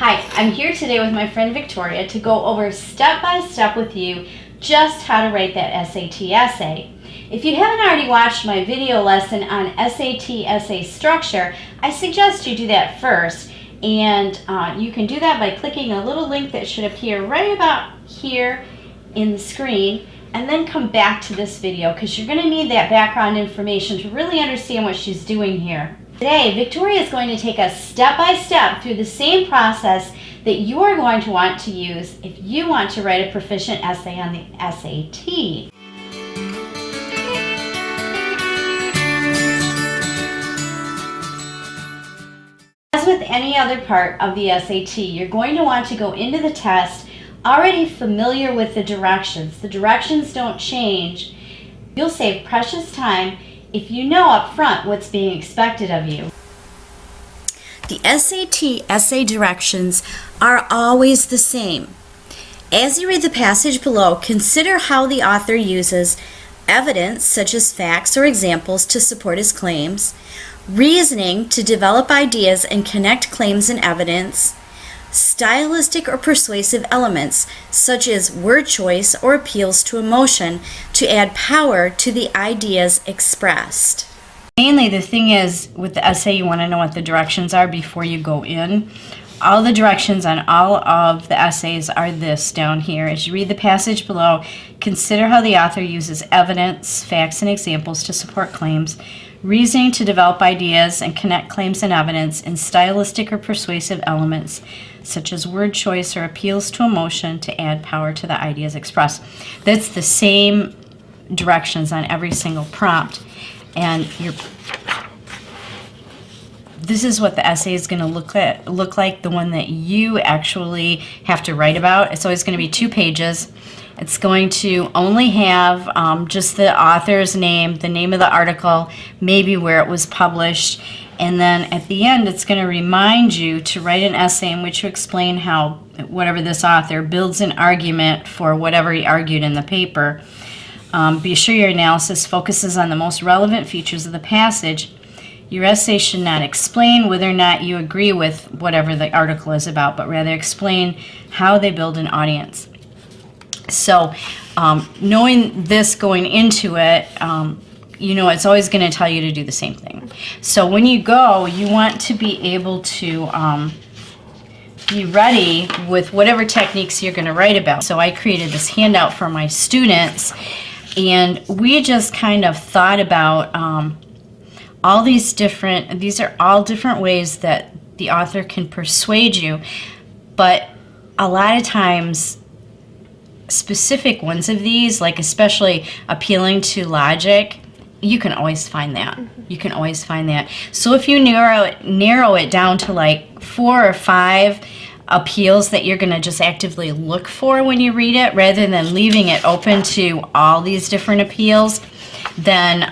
Hi, I'm here today with my friend Victoria to go over step by step with you just how to write that SAT essay. If you haven't already watched my video lesson on SAT essay structure, I suggest you do that first, and you can do that by clicking a little link that should appear right about here in the screen, and then come back to this video because you're going to need that background information to really understand what she's doing here. Today, Victoria is going to take us step by step through the same process that you are going to want to use if you want to write a proficient essay on the SAT. As with any other part of the SAT, you're going to want to go into the test already familiar with the directions. The directions don't change. You'll save precious time if you know up front what's being expected of you. The SAT essay directions are always the same. As you read the passage below, consider how the author uses evidence, such as facts or examples, to support his claims, reasoning to develop ideas and connect claims and evidence, stylistic or persuasive elements, such as word choice or appeals to emotion, to add power to the ideas expressed. Mainly, the thing is, with the essay, you want to know what the directions are before you go in. All the directions on all of the essays are this down here. As you read the passage below, consider how the author uses evidence, facts, and examples to support claims, reasoning to develop ideas and connect claims and evidence, and stylistic or persuasive elements, such as word choice or appeals to emotion, to add power to the ideas expressed. That's the same directions on every single prompt. And this is what the essay is going to look like, the one that you actually have to write about. It's always going to be 2 pages. It's going to only have just the author's name, the name of the article, maybe where it was published, and then at the end it's going to remind you to write an essay in which you explain how whatever this author builds an argument for whatever he argued in the paper. Be sure your analysis focuses on the most relevant features of the passage. Your essay should not explain whether or not you agree with whatever the article is about, but rather explain how they build an audience. So, knowing this going into it, you know it's always going to tell you to do the same thing. So when you go, you want to be able to be ready with whatever techniques you're going to write about. So I created this handout for my students, and we just kind of thought about all these are all different ways that the author can persuade you, but a lot of times specific ones of these, like especially appealing to logic, you can always find that. You can always find that. So if you narrow it down to like 4 or 5 appeals that you're going to just actively look for when you read it, rather than leaving it open to all these different appeals, then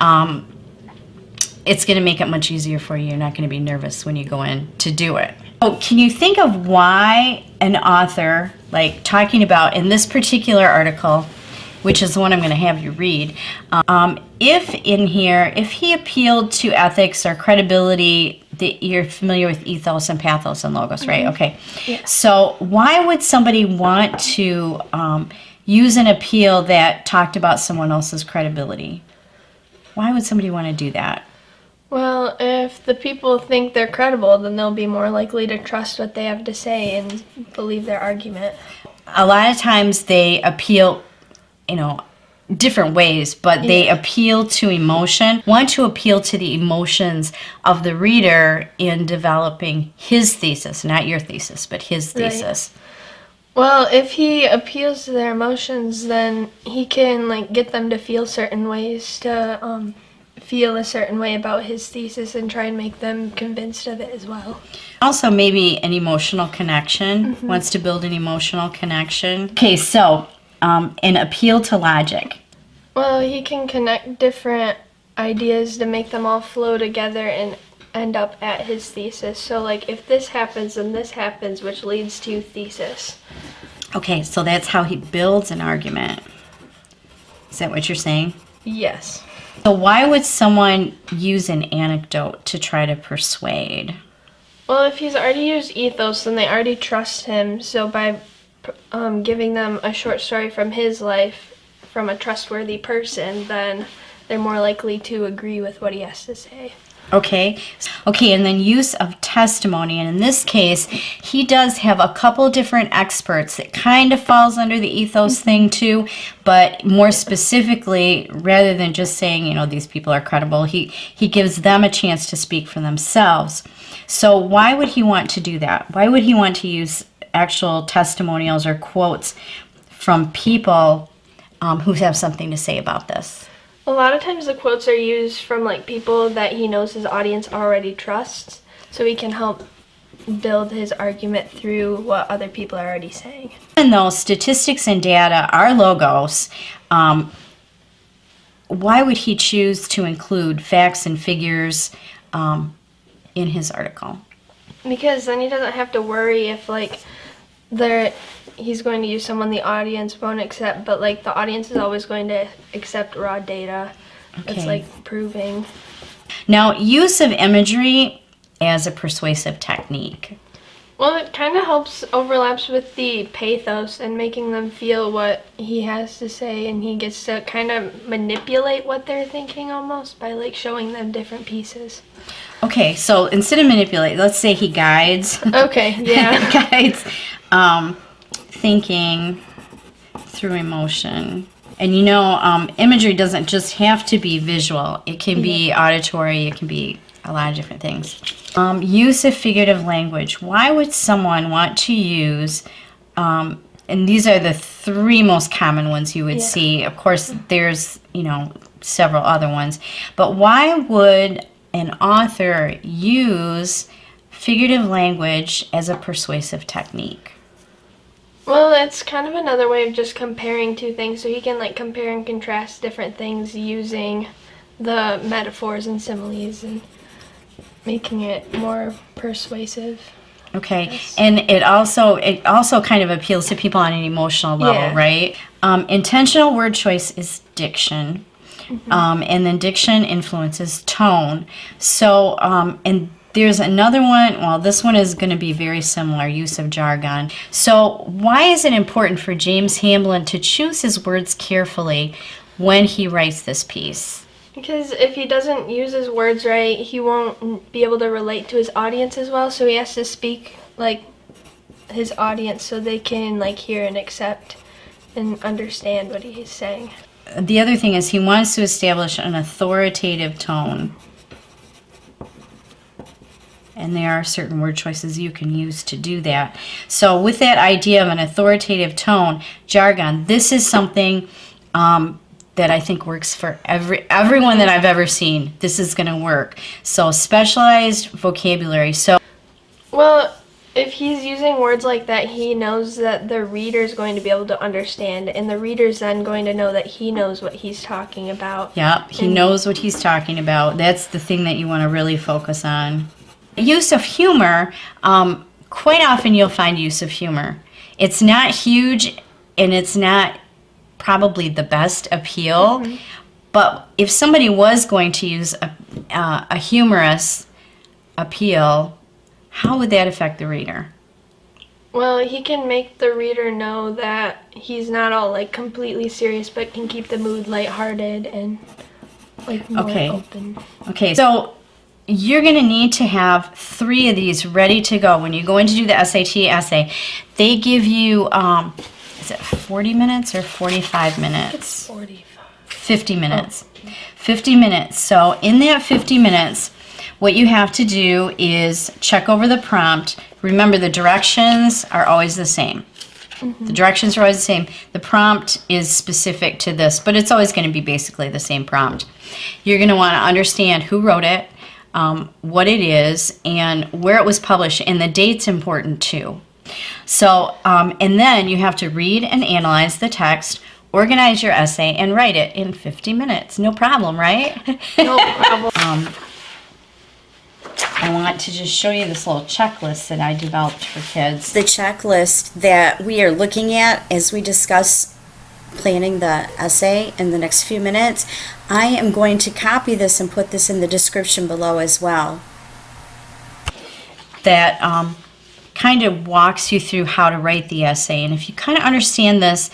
it's going to make it much easier for you. You're not going to be nervous when you go in to do it. So can you think of why an author, like talking about in this particular article, which is the one I'm going to have you read, if in here, if he appealed to ethics or credibility, that you're familiar with ethos and pathos and logos, right? Okay. Yeah. So why would somebody want to use an appeal that talked about someone else's credibility? Why would somebody want to do that? Well, if the people think they're credible, then they'll be more likely to trust what they have to say and believe their argument. A lot of times they appeal, different ways, but they appeal to emotion, want to appeal to the emotions of the reader in developing his thesis, not your thesis, but his thesis. Right. Well, if he appeals to their emotions, then he can get them to feel certain ways, to feel a certain way about his thesis and try and make them convinced of it as well. Also, maybe an emotional connection, wants to build an emotional connection. Okay, so an appeal to logic. Well, he can connect different ideas to make them all flow together and end up at his thesis. So if this happens, then this happens, which leads to thesis. Okay, so that's how he builds an argument. Is that what you're saying? Yes. So why would someone use an anecdote to try to persuade? Well, if he's already used ethos, then they already trust him. So by giving them a short story from his life from a trustworthy person, then they're more likely to agree with what he has to say. Okay, and then use of testimony. And in this case, he does have a couple different experts. It kind of falls under the ethos thing too, but more specifically, rather than just saying, these people are credible, he gives them a chance to speak for themselves. So why would he want to do that? Why would he want to use actual testimonials or quotes from people who have something to say about this? A lot of times the quotes are used from people that he knows his audience already trusts, so he can help build his argument through what other people are already saying. Even though statistics and data are logos, why would he choose to include facts and figures in his article? Because then he doesn't have to worry if he's going to use someone the audience won't accept, but the audience is always going to accept raw data. Okay. It's proving. Now, use of imagery as a persuasive technique. Well, it kind of overlaps with the pathos and making them feel what he has to say, and he gets to kind of manipulate what they're thinking almost by showing them different pieces. Okay, so instead of manipulate, let's say he guides. Okay, yeah. Guides thinking through emotion. And imagery doesn't just have to be visual. It can be auditory. It can be a lot of different things. Use of figurative language. Why would someone want to use, and these are the three most common ones you would see. Of course, there's, several other ones. But why would an author use figurative language as a persuasive technique? Well, it's kind of another way of just comparing two things, so he can compare and contrast different things using the metaphors and similes and making it more persuasive. Okay, Yes. and it also kind of appeals to people on an emotional level, right? Intentional word choice is diction, and then diction influences tone. So, and there's another one, well, this one is going to be very similar, use of jargon. So why is it important for James Hamblin to choose his words carefully when he writes this piece? Because if he doesn't use his words right, he won't be able to relate to his audience as well, so he has to speak his audience so they can hear and accept and understand what he's saying. The other thing is he wants to establish an authoritative tone. And there are certain word choices you can use to do that. So with that idea of an authoritative tone, jargon, this is something that I think works for everyone that I've ever seen. This is going to work. So specialized vocabulary. Well, if he's using words like that, he knows that the reader's going to be able to understand, and the reader's then going to know that he knows what he's talking about. Yep, he knows what he's talking about. That's the thing that you want to really focus on. Use of humor, quite often you'll find use of humor. It's not huge and it's not probably the best appeal, but if somebody was going to use a humorous appeal, how would that affect the reader? Well, he can make the reader know that he's not all completely serious, but can keep the mood lighthearted and more open. Okay, so you're going to need to have 3 of these ready to go when you go in to do the SAT essay. They give you, is it 40 minutes or 45 minutes? It's 45. 50 minutes. 50 minutes. So in that 50 minutes, what you have to do is check over the prompt. Remember, the directions are always the same. The directions are always the same. The prompt is specific to this, but it's always going to be basically the same prompt. You're going to want to understand who wrote it, what it is, and where it was published, and the date's important too. So, and then you have to read and analyze the text, organize your essay, and write it in 50 minutes. No problem, right? No problem. I want to just show you this little checklist that I developed for kids. The checklist that we are looking at as we discuss planning the essay in the next few minutes, I am going to copy this and put this in the description below as well. that kind of walks you through how to write the essay. And if you kind of understand this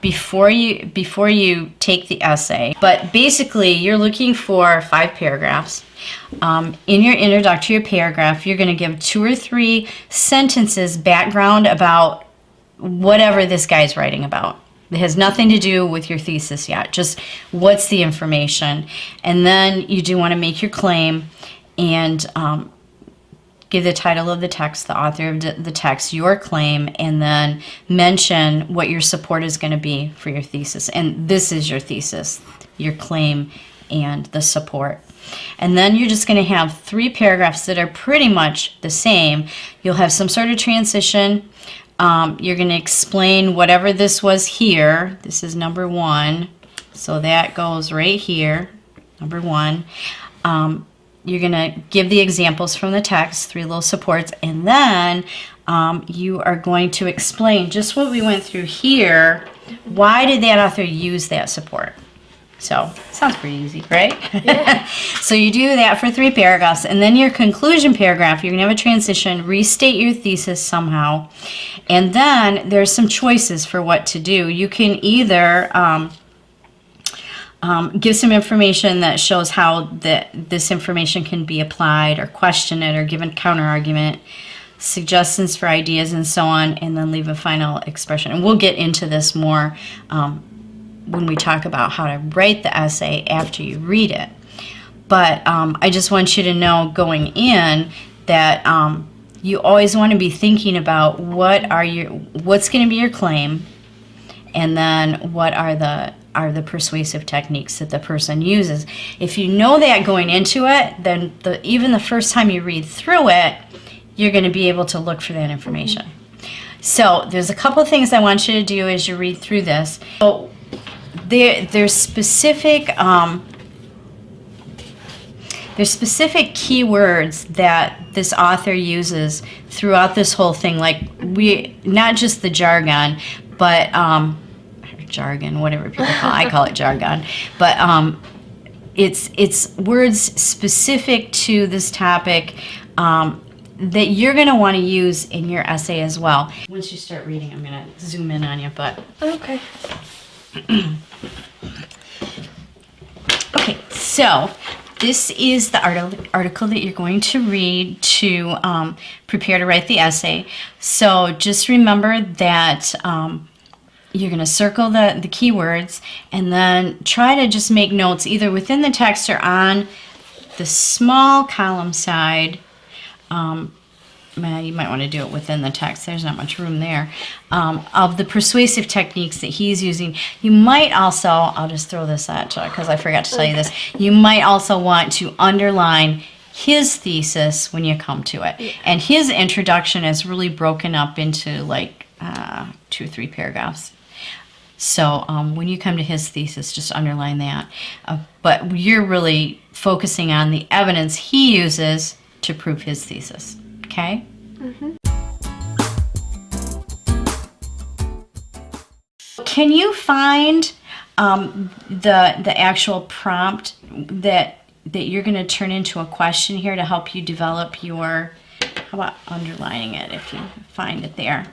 before you take the essay, but basically you're looking for 5 paragraphs. In your introductory paragraph, you're going to give 2 or 3 sentences background about whatever this guy's writing about. It has nothing to do with your thesis yet, just what's the information. And then you do want to make your claim and give the title of the text, the author of the text, your claim, and then mention what your support is going to be for your thesis. And this is your thesis, your claim, and the support. And then you're just going to have 3 paragraphs that are pretty much the same. You'll have some sort of transition. You're going to explain whatever this was here. This is number 1. So that goes right here, number 1. You're going to give the examples from the text, 3 little supports, and then you are going to explain just what we went through here. Why did that author use that support? So, sounds pretty easy, right? Yeah. So you do that for 3 paragraphs, and then your conclusion paragraph, you're going to have a transition, restate your thesis somehow, and then there's some choices for what to do. You can either give some information that shows how this information can be applied, or question it, or give a counter-argument, suggestions for ideas, and so on, and then leave a final expression. And we'll get into this more when we talk about how to write the essay after you read it. But I just want you to know going in that you always want to be thinking about what's going to be your claim, and then what are the persuasive techniques that the person uses. If you know that going into it, then even the first time you read through it, you're going to be able to look for that information. So there's a couple things I want you to do as you read through this. So there's specific keywords that this author uses throughout this whole thing, like not just the jargon, but jargon, whatever people call it. I call it jargon, but it's words specific to this topic that you're going to want to use in your essay as well. Once you start reading, I'm going to zoom in on you, but Okay. okay, so this is the article that you're going to read to prepare to write the essay. So just remember that you're going to circle the keywords, and then try to just make notes either within the text or on the small column side. You might want to do it within the text. There's not much room there. Of the persuasive techniques that he's using. You might also, I'll just throw this at you because I forgot to tell you this. You might also want to underline his thesis when you come to it. Yeah. And his introduction is really broken up into like 2 or 3 paragraphs. So when you come to his thesis, just underline that. But you're really focusing on the evidence he uses to prove his thesis. Okay? Mm-hmm. Can you find the actual prompt that you're going to turn into a question here to help you develop your, how about underlining it if you find it there?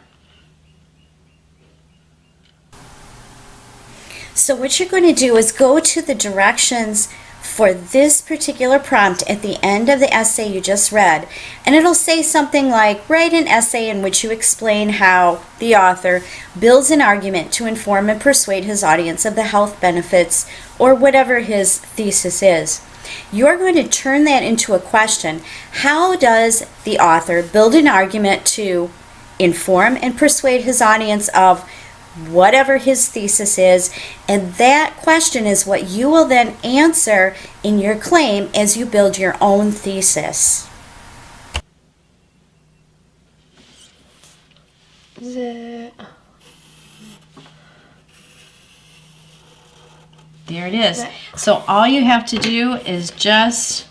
So what you're going to do is go to the directions for this particular prompt at the end of the essay you just read, and it'll say something like, write an essay in which you explain how the author builds an argument to inform and persuade his audience of the health benefits, or whatever his thesis is. You're going to turn that into a question. How does the author build an argument to inform and persuade his audience of whatever his thesis is? And that question is what you will then answer in your claim as you build your own thesis. There it is. So all you have to do is just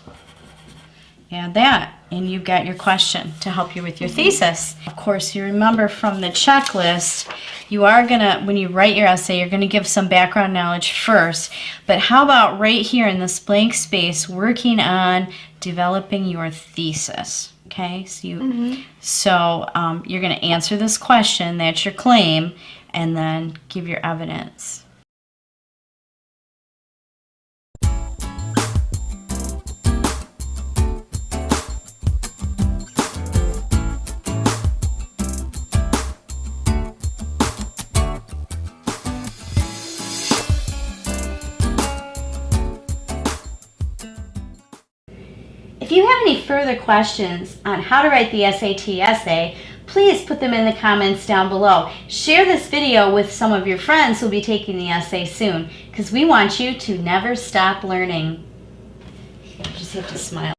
add that, and you've got your question to help you with your thesis. Of course, you remember from the checklist, you are gonna, when you write your essay, you're gonna give some background knowledge first. But how about right here in this blank space, working on developing your thesis? Okay, so you're going to answer this question, that's your claim, and then give your evidence. If you have any further questions on how to write the SAT essay, please put them in the comments down below. Share this video with some of your friends who will be taking the essay soon, because we want you to never stop learning. You just have to smile.